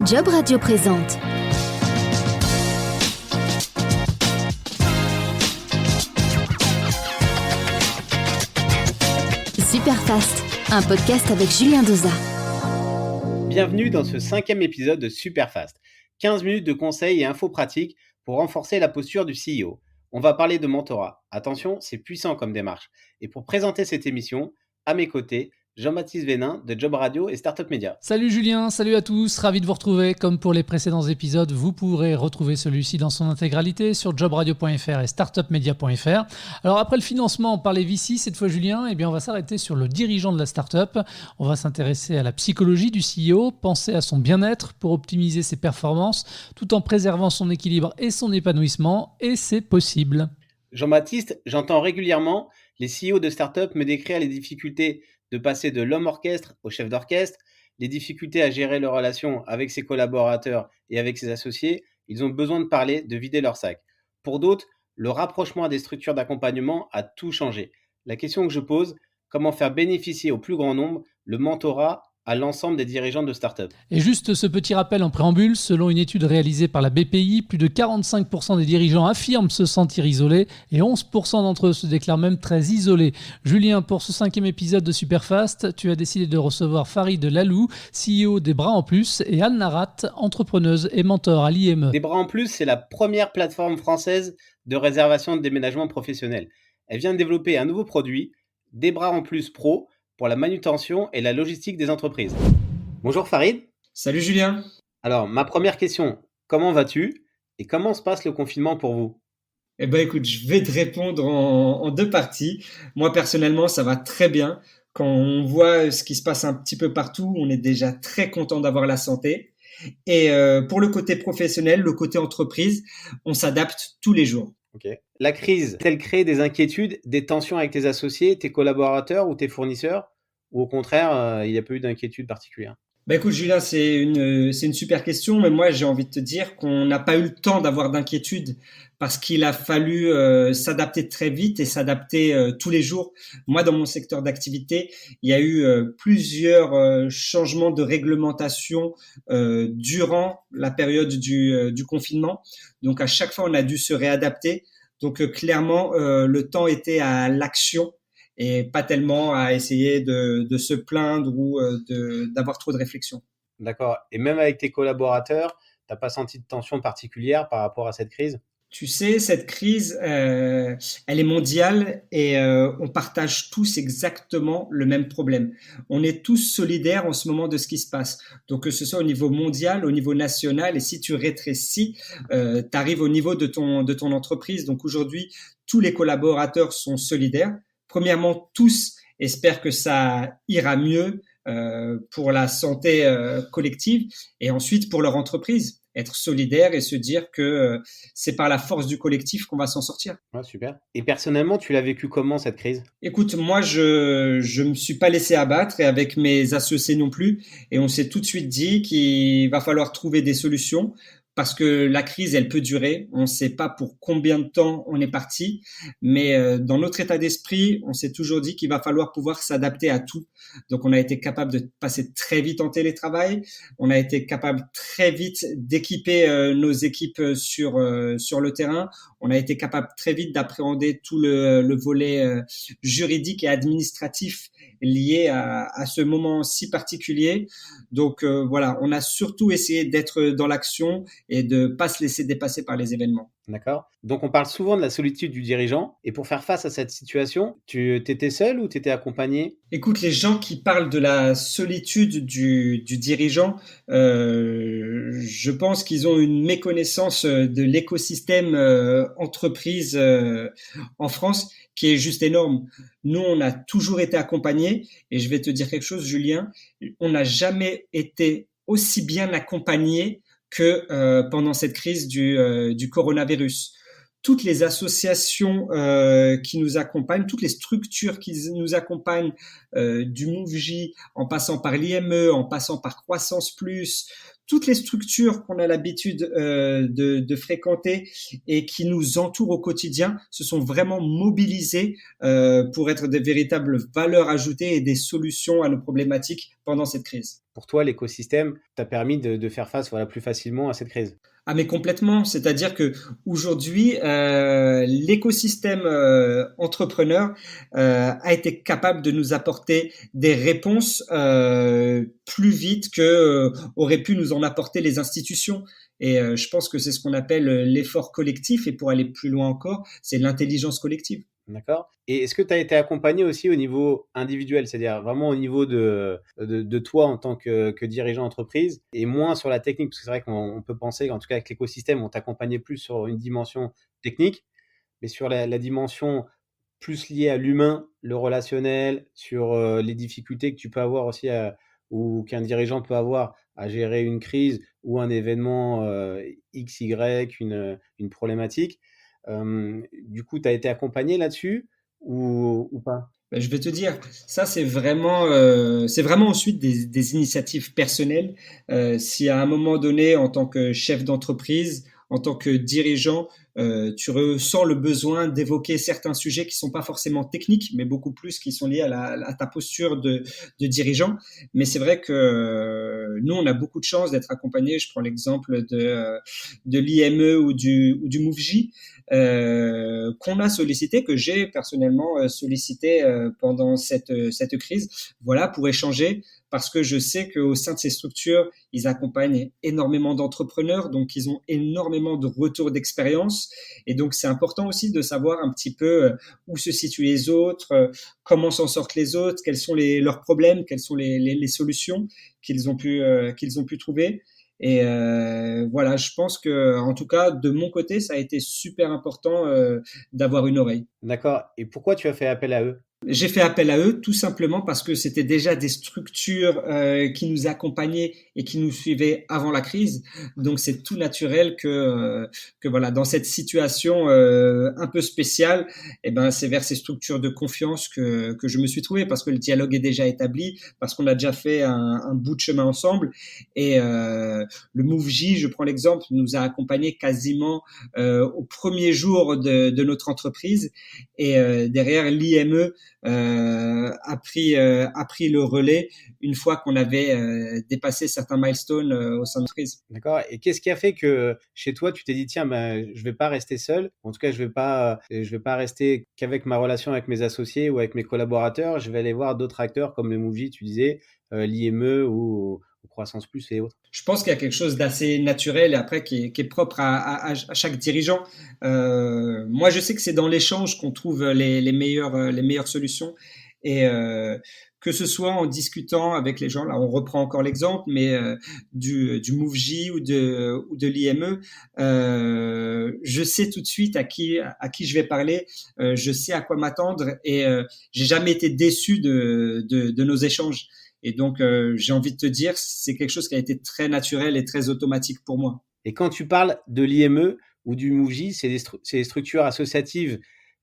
Job Radio présente Superfast, un podcast avec Julien Doza. Bienvenue dans ce 5e épisode de Superfast. 15 minutes de conseils et infos pratiques pour renforcer la posture du CEO. On va parler de mentorat. Attention, c'est puissant comme démarche. Et pour présenter cette émission, à mes côtés, Jean-Baptiste Vénin de Job Radio et Startup Media. Salut Julien, salut à tous, ravi de vous retrouver. Comme pour les précédents épisodes, vous pourrez retrouver celui-ci dans son intégralité sur jobradio.fr et startupmedia.fr. Alors après le financement par les VC, cette fois Julien, on va s'arrêter sur le dirigeant de la startup. On va s'intéresser à la psychologie du CEO, penser à son bien-être pour optimiser ses performances tout en préservant son équilibre et son épanouissement, et c'est possible. Jean-Baptiste, j'entends régulièrement les CEO de startup me décrire les difficultés de passer de l'homme orchestre au chef d'orchestre, les difficultés à gérer leurs relations avec ses collaborateurs et avec ses associés. Ils ont besoin de parler, de vider leur sac. Pour d'autres, le rapprochement à des structures d'accompagnement a tout changé. La question que je pose, comment faire bénéficier au plus grand nombre le mentorat à l'ensemble des dirigeants de start-up. Et juste ce petit rappel en préambule, selon une étude réalisée par la BPI, plus de 45% des dirigeants affirment se sentir isolés et 11% d'entre eux se déclarent même très isolés. Julien, pour ce 5e épisode de Superfast, tu as décidé de recevoir Farid Lalou, CEO des Bras en Plus, et Anne Narat, entrepreneuse et mentor à l'IME. Des Bras en Plus, c'est la première plateforme française de réservation de déménagement professionnel. Elle vient de développer un nouveau produit, Des Bras en Plus Pro, pour la manutention et la logistique des entreprises. Bonjour Farid. Salut Julien. Alors, ma première question, comment vas-tu et comment se passe le confinement pour vous ? Écoute, je vais te répondre en deux parties. Moi, personnellement, ça va très bien. Quand on voit ce qui se passe un petit peu partout, on est déjà très content d'avoir la santé. Et pour le côté professionnel, le côté entreprise, on s'adapte tous les jours. Ok. La crise, elle crée des inquiétudes, des tensions avec tes associés, tes collaborateurs ou tes fournisseurs ? Ou au contraire, il n'y a pas eu d'inquiétude particulière ? Écoute Julien, c'est une super question, mais moi j'ai envie de te dire qu'on n'a pas eu le temps d'avoir d'inquiétude parce qu'il a fallu s'adapter très vite et s'adapter tous les jours. Moi, dans mon secteur d'activité, il y a eu plusieurs changements de réglementation durant la période du confinement. Donc à chaque fois, on a dû se réadapter. Donc clairement, le temps était à l'action et pas tellement à essayer de se plaindre ou d'avoir trop de réflexion. D'accord. Et même avec tes collaborateurs, tu n'as pas senti de tension particulière par rapport à cette crise ? Tu sais, cette crise, elle est mondiale et on partage tous exactement le même problème. On est tous solidaires en ce moment de ce qui se passe. Donc que ce soit au niveau mondial, au niveau national, et si tu rétrécis, tu arrives au niveau de ton entreprise. Donc aujourd'hui, tous les collaborateurs sont solidaires. Premièrement, tous espèrent que ça ira mieux pour la santé collective et ensuite pour leur entreprise. Être solidaire et se dire que c'est par la force du collectif qu'on va s'en sortir. Ouais, super. Et personnellement, tu l'as vécu comment cette crise ? Écoute, moi, je me suis pas laissé abattre et avec mes associés non plus. Et on s'est tout de suite dit qu'il va falloir trouver des solutions parce que la crise, elle peut durer. On ne sait pas pour combien de temps on est parti, mais dans notre état d'esprit, on s'est toujours dit qu'il va falloir pouvoir s'adapter à tout. Donc, on a été capable de passer très vite en télétravail. On a été capable très vite d'équiper nos équipes sur le terrain. On a été capable très vite d'appréhender tout le volet juridique et administratif lié à ce moment si particulier. Donc voilà, on a surtout essayé d'être dans l'action et de pas se laisser dépasser par les événements. D'accord. Donc on parle souvent de la solitude du dirigeant. Et pour faire face à cette situation, tu étais seul ou tu étais accompagné ? Écoute, les gens qui parlent de la solitude du dirigeant, je pense qu'ils ont une méconnaissance de l'écosystème entreprise en France qui est juste énorme. Nous, on a toujours été accompagnés et je vais te dire quelque chose, Julien, on n'a jamais été aussi bien accompagnés que pendant cette crise du coronavirus. Toutes les associations qui nous accompagnent, toutes les structures qui nous accompagnent, du MoveJ, en passant par l'IME, en passant par Croissance Plus, toutes les structures qu'on a l'habitude de fréquenter et qui nous entourent au quotidien se sont vraiment mobilisées pour être de véritables valeurs ajoutées et des solutions à nos problématiques pendant cette crise. pour toi, l'écosystème t'a permis de faire face plus facilement à cette crise. Ah mais complètement, c'est-à-dire que aujourd'hui l'écosystème entrepreneur a été capable de nous apporter des réponses plus vite que auraient pu nous en apporter les institutions. Et je pense que c'est ce qu'on appelle l'effort collectif, et pour aller plus loin encore, c'est l'intelligence collective. D'accord. Et est-ce que tu as été accompagné aussi au niveau individuel, c'est-à-dire vraiment au niveau de toi en tant que dirigeant d'entreprise et moins sur la technique? Parce que c'est vrai qu'on peut penser qu'en tout cas avec l'écosystème, on t'accompagnait plus sur une dimension technique, mais sur la dimension plus liée à l'humain, le relationnel, sur les difficultés que tu peux avoir aussi ou qu'un dirigeant peut avoir à gérer une crise ou un événement X, Y, une problématique. Du coup, tu as été accompagné là-dessus ou pas? Ben, je vais te dire, ça c'est vraiment ensuite des initiatives personnelles. Si à un moment donné, en tant que chef d'entreprise, en tant que dirigeant, tu ressens le besoin d'évoquer certains sujets qui sont pas forcément techniques, mais beaucoup plus qui sont liés à ta posture de dirigeant. Mais c'est vrai que nous, on a beaucoup de chance d'être accompagnés. Je prends l'exemple de l'IME ou du MoveJ, qu'on a sollicité, que j'ai personnellement sollicité pendant cette crise, voilà, pour échanger, parce que je sais qu'au sein de ces structures, ils accompagnent énormément d'entrepreneurs, donc ils ont énormément de retours d'expérience, et donc c'est important aussi de savoir un petit peu où se situent les autres, comment s'en sortent les autres, quels sont leurs problèmes, quelles sont les solutions qu'ils ont pu trouver. Et voilà, je pense que, en tout cas, de mon côté, ça a été super important d'avoir une oreille. D'accord. Et pourquoi tu as fait appel à eux? J'ai fait appel à eux tout simplement parce que c'était déjà des structures qui nous accompagnaient et qui nous suivaient avant la crise. Donc c'est tout naturel que voilà, dans cette situation un peu spéciale, eh ben c'est vers ces structures de confiance que je me suis trouvé, parce que le dialogue est déjà établi, parce qu'on a déjà fait un bout de chemin ensemble. Et le MoveJ, je prends l'exemple, nous a accompagnés quasiment au premier jour de notre entreprise, et derrière l'IME a pris le relais une fois qu'on avait dépassé certains milestones au sein de l'entreprise. D'accord. Et qu'est-ce qui a fait que chez toi, tu t'es dit, tiens, ben, je vais pas rester seul. En tout cas, je vais pas rester qu'avec ma relation avec mes associés ou avec mes collaborateurs. Je vais aller voir d'autres acteurs comme le MoveJ, tu disais, l'IME ou Croissance Plus et autres. Je pense qu'il y a quelque chose d'assez naturel et après qui est propre à chaque dirigeant. Moi, je sais que c'est dans l'échange qu'on trouve les meilleures solutions. Et que ce soit en discutant avec les gens, là on reprend encore l'exemple, mais du MoveJ ou de l'IME, je sais tout de suite à qui je vais parler, je sais à quoi m'attendre, et j'ai jamais été déçu de nos échanges. Et donc, j'ai envie de te dire, c'est quelque chose qui a été très naturel et très automatique pour moi. Et quand tu parles de l'IME ou du MoveJ, c'est des structures associatives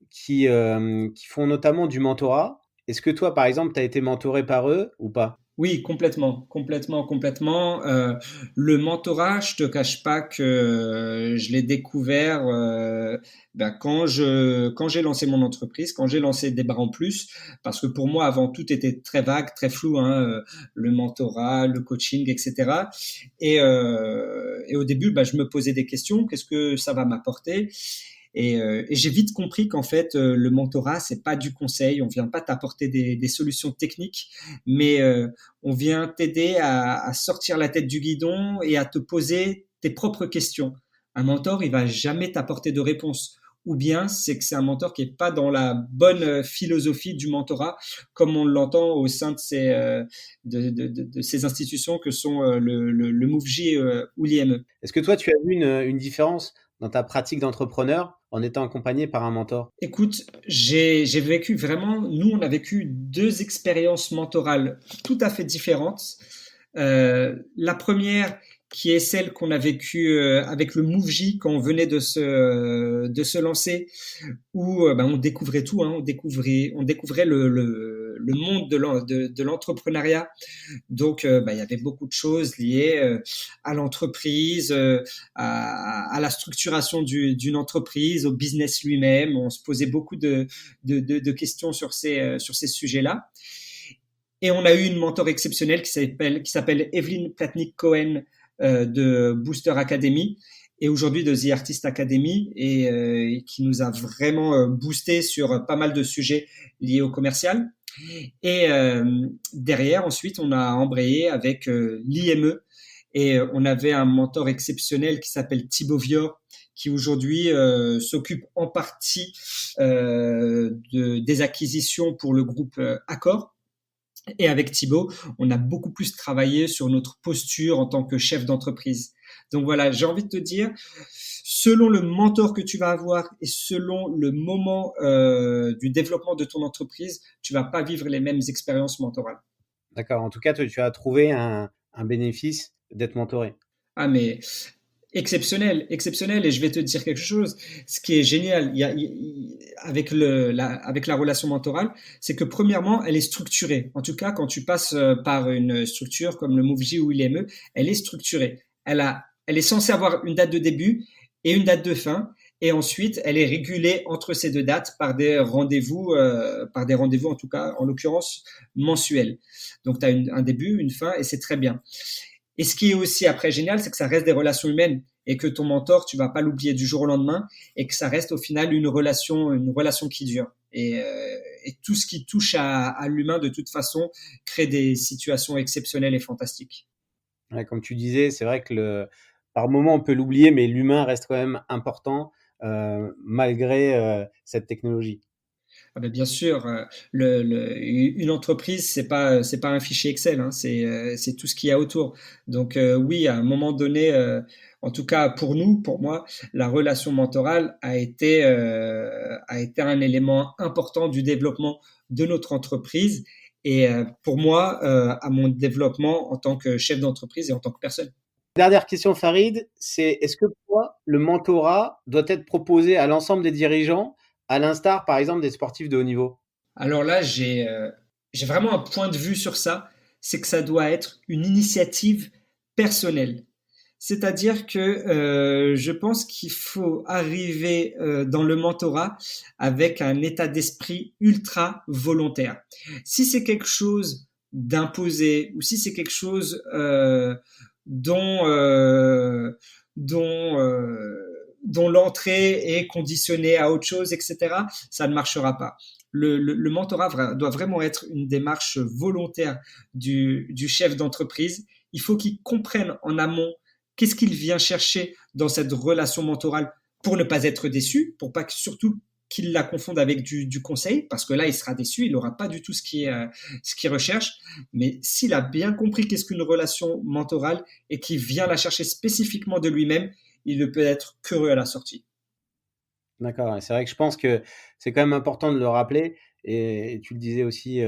qui font notamment du mentorat. Est-ce que toi, par exemple, tu as été mentoré par eux ou pas? Oui, complètement, complètement, complètement. Le mentorat, je te cache pas que je l'ai découvert quand j'ai lancé mon entreprise, quand j'ai lancé Des Bars en Plus, parce que pour moi avant tout était très vague, très flou, hein, le mentorat, le coaching, etc. Et au début, je me posais des questions, qu'est-ce que ça va m'apporter? Et j'ai vite compris qu'en fait, le mentorat, c'est pas du conseil. On vient pas t'apporter des solutions techniques, mais on vient t'aider à sortir la tête du guidon et à te poser tes propres questions. Un mentor, il va jamais t'apporter de réponse. Ou bien c'est que c'est un mentor qui est pas dans la bonne philosophie du mentorat, comme on l'entend au sein de ces institutions que sont le MoveJ ou l'IME. Est-ce que toi, tu as vu une différence dans ta pratique d'entrepreneur en étant accompagné par un mentor? Écoute, j'ai vécu vraiment, nous on a vécu deux expériences mentorales tout à fait différentes. La première, qui est celle qu'on a vécue avec le MoveJ quand on venait de se lancer, où on découvrait tout, hein, on découvrait le monde de l'entrepreneuriat. Donc il y avait beaucoup de choses liées à l'entreprise, à la structuration d'une entreprise, au business lui-même. On se posait beaucoup de questions sur ces sujets-là. Et on a eu une mentor exceptionnelle qui s'appelle Evelyn Platnick-Cohen de Booster Academy et aujourd'hui de The Artist Academy et qui nous a vraiment boosté sur pas mal de sujets liés au commercial. Et derrière, ensuite, on a embrayé avec l'IME et on avait un mentor exceptionnel qui s'appelle Thibaut Vior, qui aujourd'hui s'occupe en partie des acquisitions pour le groupe Accor. Et avec Thibaut, on a beaucoup plus travaillé sur notre posture en tant que chef d'entreprise. Donc voilà, j'ai envie de te dire, selon le mentor que tu vas avoir et selon le moment du développement de ton entreprise, tu vas pas vivre les mêmes expériences mentorales. D'accord. En tout cas, tu as trouvé un bénéfice d'être mentoré. Ah mais exceptionnel, exceptionnel. Et je vais te dire quelque chose. Ce qui est génial avec la relation mentorale, c'est que premièrement, elle est structurée. En tout cas, quand tu passes par une structure comme le MoveJ ou l'IME, elle est structurée. Elle est censée avoir une date de début et une date de fin. Et ensuite, elle est régulée entre ces deux dates par des rendez-vous en tout cas, en l'occurrence mensuels. Donc, tu as un début, une fin, et c'est très bien. Et ce qui est aussi après génial, c'est que ça reste des relations humaines et que ton mentor, tu vas pas l'oublier du jour au lendemain et que ça reste au final une relation qui dure. Et tout ce qui touche à l'humain, de toute façon, crée des situations exceptionnelles et fantastiques. Ouais, comme tu disais, c'est vrai que par moment, on peut l'oublier, mais l'humain reste quand même important malgré cette technologie. Ah ben bien sûr, une entreprise, c'est pas un fichier Excel, hein, c'est tout ce qu'il y a autour. Donc oui, à un moment donné, en tout cas pour moi, la relation mentorale a été un élément important du développement de notre entreprise et pour moi, à mon développement en tant que chef d'entreprise et en tant que personne. Dernière question, Farid, c'est est-ce que pour toi, le mentorat doit être proposé à l'ensemble des dirigeants, à l'instar, par exemple, des sportifs de haut niveau? Alors là, j'ai vraiment un point de vue sur ça, c'est que ça doit être une initiative personnelle. C'est-à-dire que je pense qu'il faut arriver dans le mentorat avec un état d'esprit ultra volontaire. Si c'est quelque chose d'imposé ou si c'est quelque chose dont euh, dont dont l'entrée est conditionnée à autre chose, etc., ça ne marchera pas. Le mentorat doit vraiment être une démarche volontaire du chef d'entreprise. Il faut qu'il comprenne en amont qu'est-ce qu'il vient chercher dans cette relation mentorale pour ne pas être déçu, pour pas que surtout qu'il la confonde avec du conseil, parce que là, il sera déçu, il n'aura pas du tout ce qu'il recherche. Mais s'il a bien compris qu'est-ce qu'une relation mentorale et qu'il vient la chercher spécifiquement de lui-même, il ne peut être qu'heureux à la sortie. D'accord, et c'est vrai que je pense que c'est quand même important de le rappeler et tu le disais aussi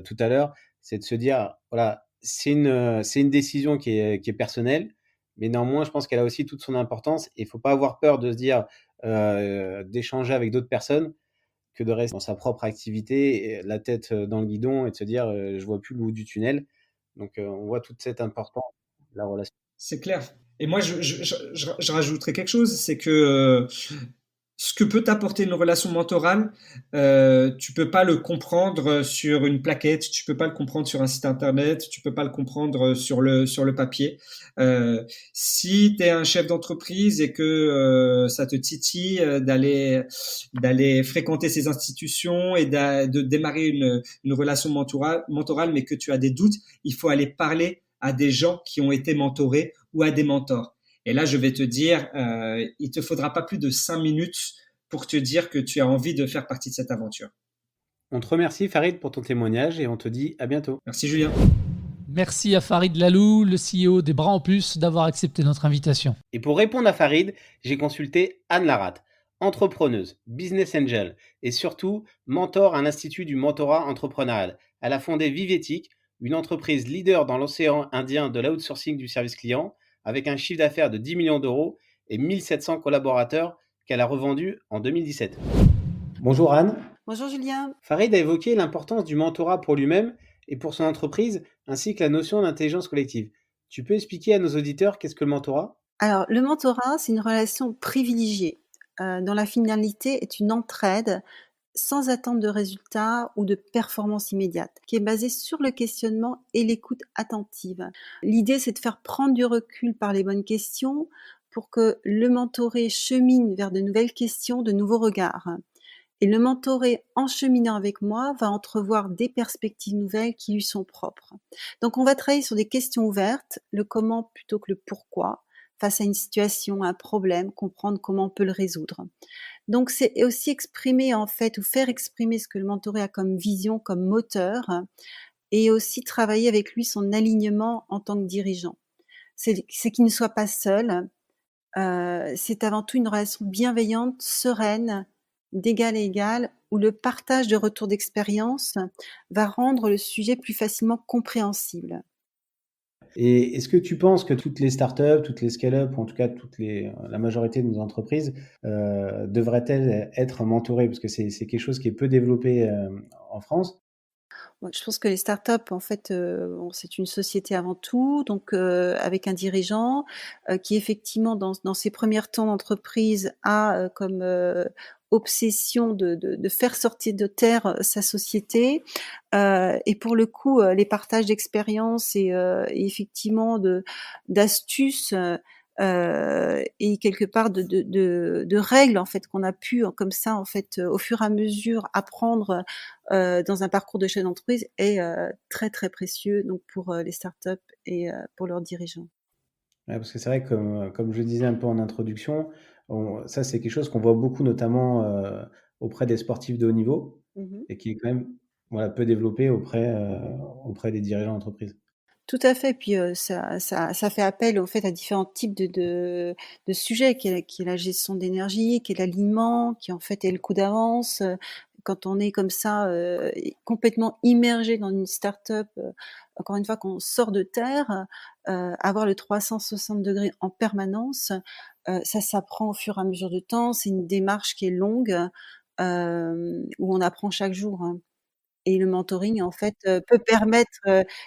tout à l'heure, c'est de se dire, voilà, c'est une décision qui est personnelle, mais néanmoins, je pense qu'elle a aussi toute son importance et il faut pas avoir peur de se dire, d'échanger avec d'autres personnes que de rester dans sa propre activité, et la tête dans le guidon et de se dire, je vois plus le bout du tunnel. Donc, on voit toute cette importance de la relation. C'est clair. Et moi, je rajouterais quelque chose, c'est que ce que peut t'apporter une relation mentorale, tu peux pas le comprendre sur une plaquette, tu peux pas le comprendre sur un site internet, tu peux pas le comprendre sur le papier. Si tu es un chef d'entreprise et que ça te titille d'aller fréquenter ces institutions et de démarrer une relation mentorale, mais que tu as des doutes, il faut aller parler à des gens qui ont été mentorés ou à des mentors. Et là, je vais te dire, il te faudra pas plus de 5 minutes pour te dire que tu as envie de faire partie de cette aventure. On te remercie Farid pour ton témoignage et on te dit à bientôt. Merci Julien. Merci à Farid Lalou, le CEO des Bras en Plus, d'avoir accepté notre invitation. Et pour répondre à Farid, j'ai consulté Anne Laratte, entrepreneuse, business angel et surtout mentor à l'Institut du mentorat entrepreneurial. Elle a fondé Vivetic, une entreprise leader dans l'océan Indien de l'outsourcing du service client, avec un chiffre d'affaires de 10 millions d'euros et 1700 collaborateurs qu'elle a revendus en 2017. Bonjour Anne. Bonjour Julien. Farid a évoqué l'importance du mentorat pour lui-même et pour son entreprise, ainsi que la notion d'intelligence collective. Tu peux expliquer à nos auditeurs qu'est-ce que le mentorat ? Alors, le mentorat, c'est une relation privilégiée dont la finalité est une entraide sans attendre de résultats ou de performance immédiate, qui est basé sur le questionnement et l'écoute attentive. L'idée, c'est de faire prendre du recul par les bonnes questions pour que le mentoré chemine vers de nouvelles questions, de nouveaux regards. Et le mentoré, en cheminant avec moi, va entrevoir des perspectives nouvelles qui lui sont propres. Donc, on va travailler sur des questions ouvertes, le comment plutôt que le pourquoi, face à une situation, un problème, comprendre comment on peut le résoudre. Donc, c'est aussi exprimer, en fait, ou faire exprimer ce que le mentoré a comme vision, comme moteur, et aussi travailler avec lui son alignement en tant que dirigeant. C'est qu'il ne soit pas seul. C'est avant tout une relation bienveillante, sereine, d'égal à égal, où le partage de retours d'expérience va rendre le sujet plus facilement compréhensible. Et est-ce que tu penses que toutes les startups, toutes les scale-up, ou en tout cas la majorité de nos entreprises, devraient-elles être mentorées? Parce que c'est quelque chose qui est peu développé, en France. Ouais, je pense que les startups, en fait, bon, c'est une société avant tout, donc avec un dirigeant qui effectivement dans ses premiers temps d'entreprise a comme obsession de faire sortir de terre sa société. Et pour le coup, les partages d'expériences et effectivement d'astuces et quelque part de règles en fait qu'on a pu comme ça en fait au fur et à mesure apprendre dans un parcours de chef d'entreprise est très très précieux donc pour les startups et pour leurs dirigeants. Ouais, parce que c'est vrai que comme je le disais un peu en introduction, ça c'est quelque chose qu'on voit beaucoup notamment, auprès des sportifs de haut niveau Mmh. et qui est quand même, voilà, peu développé auprès des dirigeants d'entreprise. Tout à fait, puis ça fait appel au fait à différents types de sujets, qui est la gestion d'énergie, qui est l'alignement, qui en fait est le coup d'avance. Quand on est comme ça, complètement immergé dans une start-up, encore une fois qu'on sort de terre, avoir le 360° en permanence, ça s'apprend au fur et à mesure du temps. C'est une démarche qui est longue, où on apprend chaque jour, hein. Et le mentoring, en fait, peut permettre,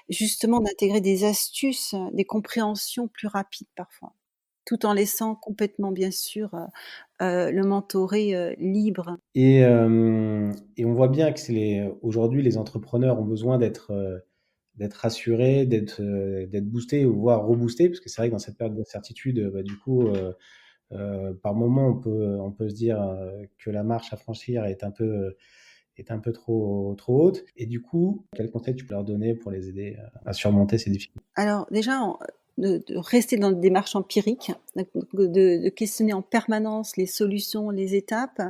justement d'intégrer des astuces, des compréhensions plus rapides parfois, tout en laissant complètement, bien sûr, le mentoré, libre. Et on voit bien que aujourd'hui les entrepreneurs ont besoin d'être rassurés, d'être boostés ou voire reboostés, parce que c'est vrai que dans cette période d'incertitude, bah, du coup, par moment on peut se dire, que la marche à franchir est un peu trop haute. Et du coup, quel conseil tu peux leur donner pour les aider à surmonter ces difficultés? Alors déjà, de rester dans une démarche empirique, donc de questionner en permanence les solutions, les étapes.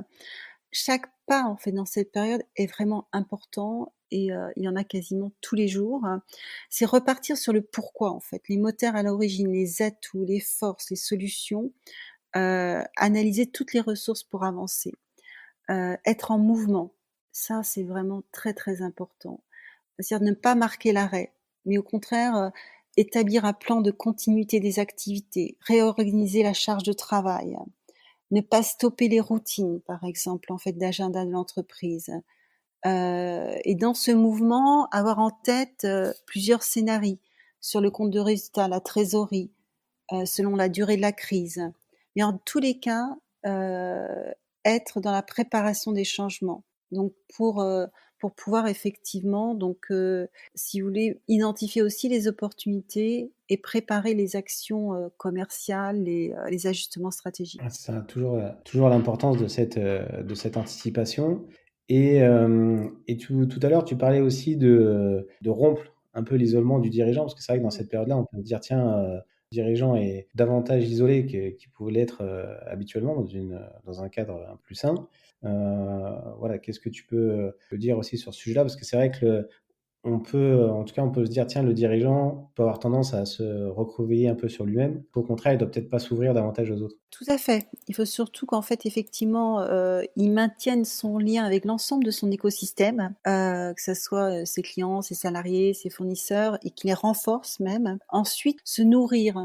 Chaque pas, en fait, dans cette période est vraiment important et il y en a quasiment tous les jours. C'est repartir sur le pourquoi, en fait, les moteurs à l'origine, les atouts, les forces, les solutions, analyser toutes les ressources pour avancer. Être en mouvement, ça, c'est vraiment très, très important. C'est-à-dire ne pas marquer l'arrêt, mais au contraire, établir un plan de continuité des activités, réorganiser la charge de travail, ne pas stopper les routines, par exemple, en fait, d'agenda de l'entreprise. Et dans ce mouvement, avoir en tête, plusieurs scénarios sur le compte de résultat, la trésorerie, selon la durée de la crise. Mais en tous les cas, être dans la préparation des changements. Donc pour pouvoir effectivement donc, si vous voulez, identifier aussi les opportunités et préparer les actions, commerciales, les ajustements stratégiques. Ah, c'est ça, toujours l'importance de cette anticipation. Et tout à l'heure, tu parlais aussi de rompre un peu l'isolement du dirigeant, parce que c'est vrai que dans cette période-là, on peut se dire: «Tiens, le dirigeant est davantage isolé qu'il pouvait l'être, habituellement dans un cadre un plus sain». Voilà, qu'est-ce que tu peux dire aussi sur ce sujet-là? Parce que c'est vrai que en tout cas, on peut se dire: «Tiens, le dirigeant peut avoir tendance à se recroqueviller un peu sur lui-même». Au contraire, il doit peut-être pas s'ouvrir davantage aux autres. Tout à fait. Il faut surtout qu'en fait, effectivement, il maintienne son lien avec l'ensemble de son écosystème, que ça soit, ses clients, ses salariés, ses fournisseurs et qu'il les renforce même. Ensuite, se nourrir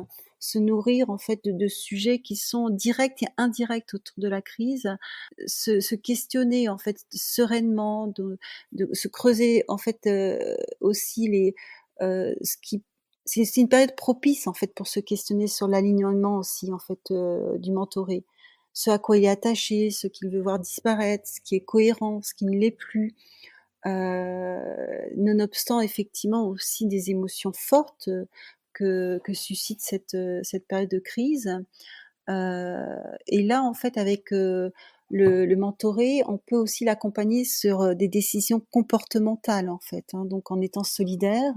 en fait de sujets qui sont directs et indirects autour de la crise. Se questionner en fait sereinement, de se creuser en fait, aussi ce qui c'est une période propice en fait pour se questionner sur l'alignement aussi en fait, du mentoré. ce à quoi il est attaché, ce qu'il veut voir disparaître, ce qui est cohérent, ce qui ne l'est plus. Nonobstant effectivement aussi des émotions fortes que suscite cette période de crise. Et là, en fait, avec le mentoré, on peut aussi l'accompagner sur des décisions comportementales, en fait, hein, donc en étant solidaire,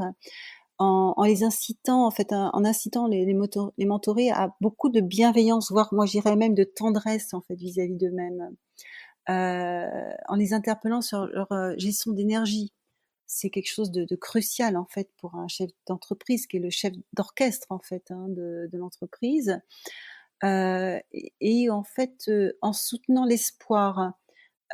en les incitant, en fait, en incitant les mentorés à beaucoup de bienveillance, voire moi j'irais même de tendresse, en fait, vis-à-vis d'eux-mêmes, en les interpellant sur leur gestion d'énergie. C'est quelque chose de crucial, en fait, pour un chef d'entreprise qui est le chef d'orchestre, en fait, hein, de l'entreprise. Et en fait, en soutenant l'espoir,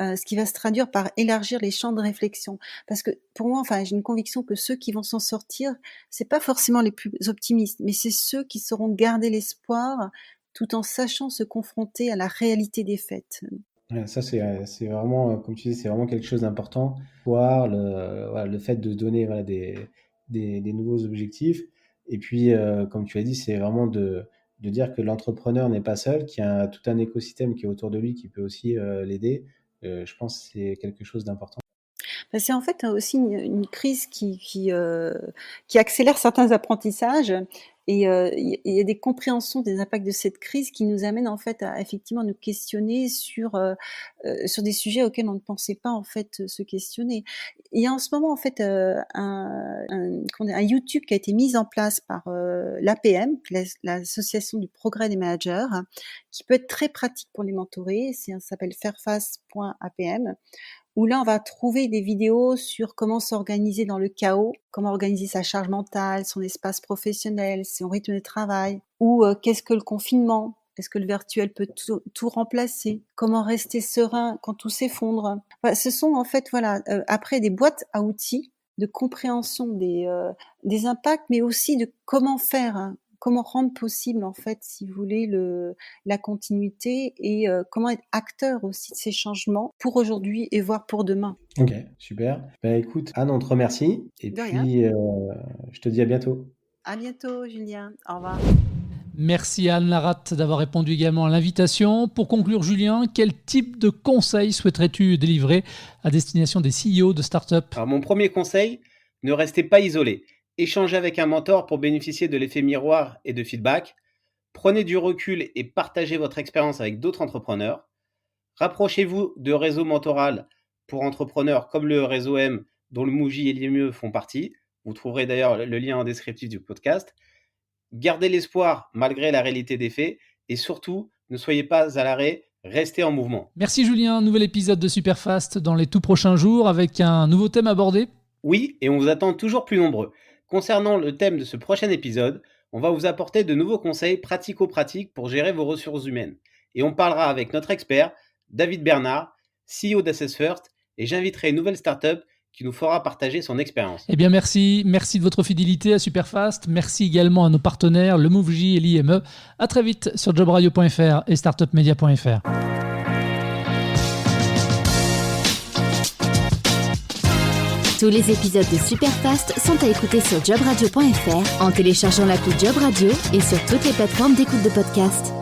ce qui va se traduire par élargir les champs de réflexion. Parce que pour moi, enfin, j'ai une conviction que ceux qui vont s'en sortir, c'est pas forcément les plus optimistes, mais c'est ceux qui sauront garder l'espoir tout en sachant se confronter à la réalité des faits. Ouais, ça, c'est vraiment, comme tu dis, c'est vraiment quelque chose d'important. Voir le fait de se donner des nouveaux objectifs. Et puis, comme tu as dit, c'est vraiment de dire que l'entrepreneur n'est pas seul, qu'il y a tout un écosystème qui est autour de lui qui peut aussi l'aider. Je pense que c'est quelque chose d'important. C'est en fait aussi une crise qui accélère certains apprentissages et il y a des compréhensions des impacts de cette crise qui nous amènent en fait à effectivement nous questionner sur des sujets auxquels on ne pensait pas en fait se questionner. Il y a en ce moment en fait un YouTube qui a été mis en place par l'APM, l'association du progrès des managers, qui peut être très pratique pour les mentorés. Ça s'appelle fairface.apm. Où là, on va trouver des vidéos sur comment s'organiser dans le chaos, comment organiser sa charge mentale, son espace professionnel, son rythme de travail, ou qu'est-ce que le confinement, est-ce que le virtuel peut tout remplacer, comment rester serein quand tout s'effondre. Voilà, ce sont en fait, après des boîtes à outils de compréhension des impacts, mais aussi de comment faire, hein, comment rendre possible, en fait, si vous voulez, la continuité et comment être acteur aussi de ces changements pour aujourd'hui et voire pour demain. Ok, super. Écoute, Anne, on te remercie. Et puis, je te dis à bientôt. À bientôt, Julien. Au revoir. Merci à Anne Laratte d'avoir répondu également à l'invitation. Pour conclure, Julien, quel type de conseils souhaiterais-tu délivrer à destination des CEO de start-up ? Alors, mon premier conseil, ne restez pas isolé. Échangez avec un mentor pour bénéficier de l'effet miroir et de feedback. Prenez du recul et partagez votre expérience avec d'autres entrepreneurs. Rapprochez-vous de réseaux mentoral pour entrepreneurs comme le réseau M, dont le Mouji et l'IME font partie. Vous trouverez d'ailleurs le lien en descriptif du podcast. Gardez l'espoir malgré la réalité des faits et surtout, ne soyez pas à l'arrêt, restez en mouvement. Merci Julien, nouvel épisode de Superfast dans les tout prochains jours avec un nouveau thème abordé. Oui, et on vous attend toujours plus nombreux. Concernant le thème de ce prochain épisode, on va vous apporter de nouveaux conseils pratico-pratiques pour gérer vos ressources humaines. Et on parlera avec notre expert, David Bernard, CEO d'Assess First, et j'inviterai une nouvelle startup qui nous fera partager son expérience. Eh bien merci de votre fidélité à Superfast. Merci également à nos partenaires, le Mouji et l'IME. À très vite sur jobradio.fr et startupmedia.fr. Tous les épisodes de Superfast sont à écouter sur jobradio.fr en téléchargeant l'appli Job Radio et sur toutes les plateformes d'écoute de podcast.